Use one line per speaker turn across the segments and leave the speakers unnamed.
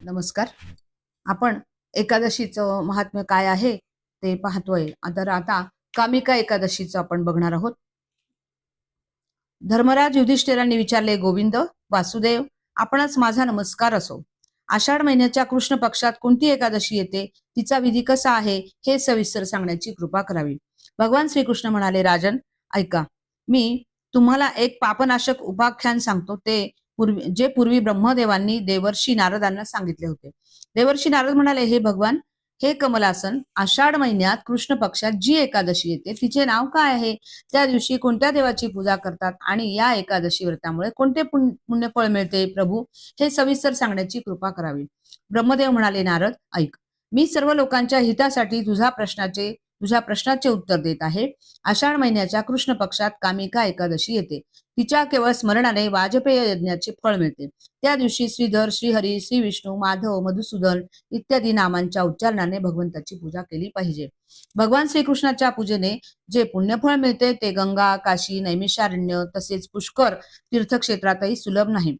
नमस्कार. आपण एकादशीचं महात्म्य काय आहे ते पाहतोय. तर आता कामिका एकादशीचं आपण बघणार आहोत. धर्मराज युधिष्ठिरांनी विचारले, गोविंद वासुदेव, आपणच माझा नमस्कार असो. आषाढ महिन्याच्या कृष्ण पक्षात कोणती एकादशी येते, तिचा विधी कसा आहे, हे सविस्तर सांगण्याची कृपा करावी. भगवान श्रीकृष्ण म्हणाले, राजन ऐका, मी तुम्हाला एक पापनाशक उपाख्यान सांगतो, ते पूर्वी ब्रह्मदेवांनी देवर्षी नारदांना सांगितले होते. देवर्षी नारद म्हणाले, हे भगवान, हे कमलासन, आषाढ महिन्यात कृष्ण पक्षात जी एकादशी येते तिचे नाव काय आहे, त्या दिवशी कोणत्या देवाची पूजा करतात आणि या एकादशी व्रतामुळे कोणते पुण्यफळ मिळते, प्रभू हे सविस्तर सांगण्याची कृपा करावी. ब्रह्मदेव म्हणाले, नारद ऐक, मी सर्व लोकांच्या हितासाठी तुझ्या प्रश्नाचे उत्तर देत आहे. आषाढ महिन्याच्या कृष्ण पक्षात कामिका एकादशी येते. तिच्या केवळ स्मरणाने वाजपेय यज्ञाचे फळ मिळते. त्या दिवशी श्रीधर, श्रीहरी, श्री विष्णू, माधव, मधुसूदन इत्यादी नामांच्या उच्चारणाने भगवंताची पूजा केली पाहिजे. भगवान श्रीकृष्णाच्या पूजेने जे पुण्यफळ मिळते ते गंगा, काशी, नैमिषारण्य तसेच पुष्कर तीर्थक्षेत्रातही सुलभ नाही.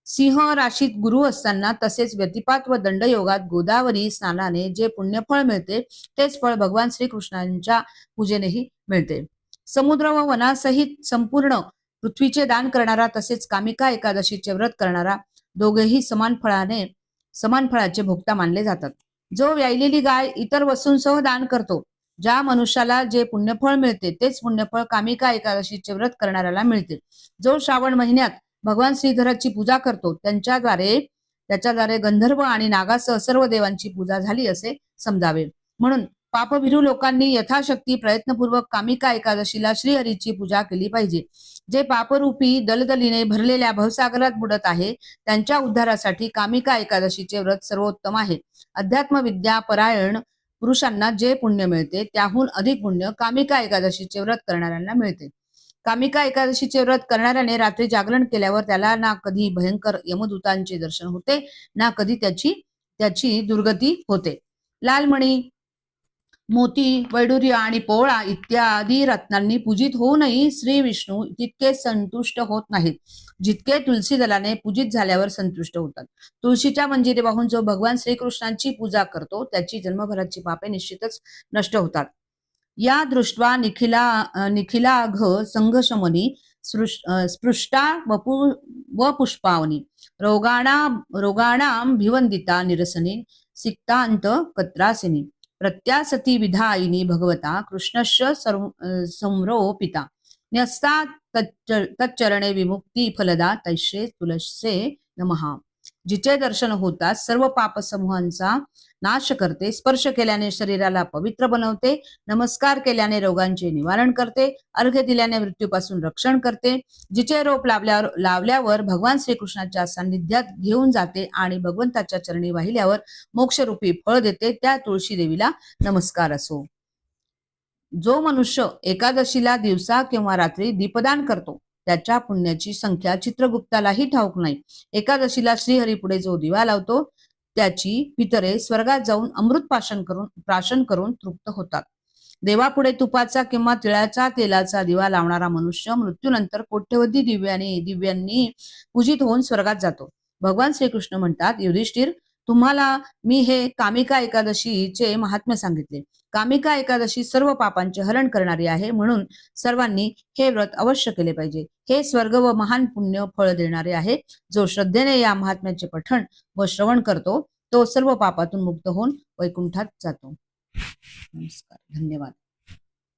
सिंह राशीत गुरु असताना तसेच व्यतिपात व दंडयोगात गोदावरी स्नानाने जे पुण्यफळ मिळते तेच फळ भगवान श्रीकृष्णांच्या पूजेनेही मिळते. समुद्र व वनासहित संपूर्ण पृथ्वीचे दान करणारा तसेच कामिका एकादशीचे व्रत करणारा दोघेही समान फळाचे भोक्ता मानले जातात. जो व्यायलेली गाय इतर वस्तूंसह दान करतो, ज्या मनुष्याला जे पुण्यफळ मिळते तेच पुण्यफळ कामिका एकादशीचे व्रत करणाऱ्याला मिळते. जो श्रावण महिन्यात भगवान श्रीधराची पूजा करतो, त्याच्याद्वारे गंधर्व आणि नागासह सर्व देवांची पूजा झाली असे समजावे. म्हणून पापभिरू लोकांनी यथाशक्ती प्रयत्नपूर्वक कामिका एकादशीला श्रीहरीची पूजा केली पाहिजे. जे पापरूपी दलदलीने भरलेल्या भवसागरात बुडत आहे त्यांच्या उद्धारासाठी कामिका एकादशीचे व्रत सर्वोत्तम आहे. अध्यात्म विद्या परायण पुरुषांना जे पुण्य मिळते त्याहून अधिक पुण्य कामिका एकादशीचे व्रत करणाऱ्यांना मिळते. कामिका एकादशीचे व्रत करणाऱ्याने रात्री जागरण केल्यावर त्याला ना कधी भयंकर यमदूतांचे दर्शन होते, ना कधी त्याची दुर्गती होते. लालमणी, मोती, वैडूर्य आणि पोळा इत्यादी रत्नांनी पूजित होऊनही श्री विष्णू तितके संतुष्ट होत नाहीत जितके तुलसी दलाने पूजित झाल्यावर संतुष्ट होतात. तुळशीच्या मंजिरी वाहून जो भगवान श्रीकृष्णांची पूजा करतो त्याची जन्मभराची पापे निश्चितच नष्ट होतात. या दृष्ट्वा निखिलाघ संघशमनी स्पृष्टा व पुष्पावनी रोगाणाम भिवंदिता निरसनी सिक्तांत कत्रासिनी प्रत्यासती विधायिनी भगवता कृष्णस्य संरोपिता न्यस्ता तच्चरणे विमुक्ती फलदा तैश्रे तुलसे नमः. जिचे दर्शन होताच सर्व पाप समूहांचा नाश करते, स्पर्श केल्याने शरीराला पवित्र बनवते, नमस्कार केल्याने रोगांचे निवारण करते, अर्घ्य दिल्याने मृत्यूपासून रक्षण करते, जिचे रोप लावल्यावर भगवान श्रीकृष्णाच्या सान्निध्यात घेऊन जाते आणि भगवंताच्या चरणी वाहिल्यावर मोक्षरूपी फळ देते, त्या तुळशी देवीला नमस्कार असो. जो मनुष्य एकादशीला दिवसा किंवा रात्री दीपदान करतो त्याच्या पुण्याची संख्या चित्रगुप्तालाही ठाऊक नाही. एकादशीला श्रीहरीपुढे जो दिवा लावतो त्याची पितरे स्वर्गात जाऊन अमृत प्राशन करून तृप्त होतात. देवापुढे तुपाचा किंवा तिळाच्या तेलाचा दिवा लावणारा मनुष्य मृत्यूनंतर कोट्यवधी दिव्यांनी पूजित होऊन स्वर्गात जातो. भगवान श्रीकृष्ण म्हणतात, युधिष्ठिर, तुम्हाला मी हे कामिका एकादशीचे महात्म्य सांगितले. कामिका एकादशी सर्व पापांचे हरण करणारी आहे, म्हणून सर्वांनी हे व्रत अवश्य केले पाहिजे. हे स्वर्ग व महान पुण्य फळ देणारे आहे. जो श्रद्धेने या महात्म्याचे पठण व श्रवण करतो तो सर्व पापातून मुक्त होऊन वैकुंठात जातो. नमस्कार, धन्यवाद.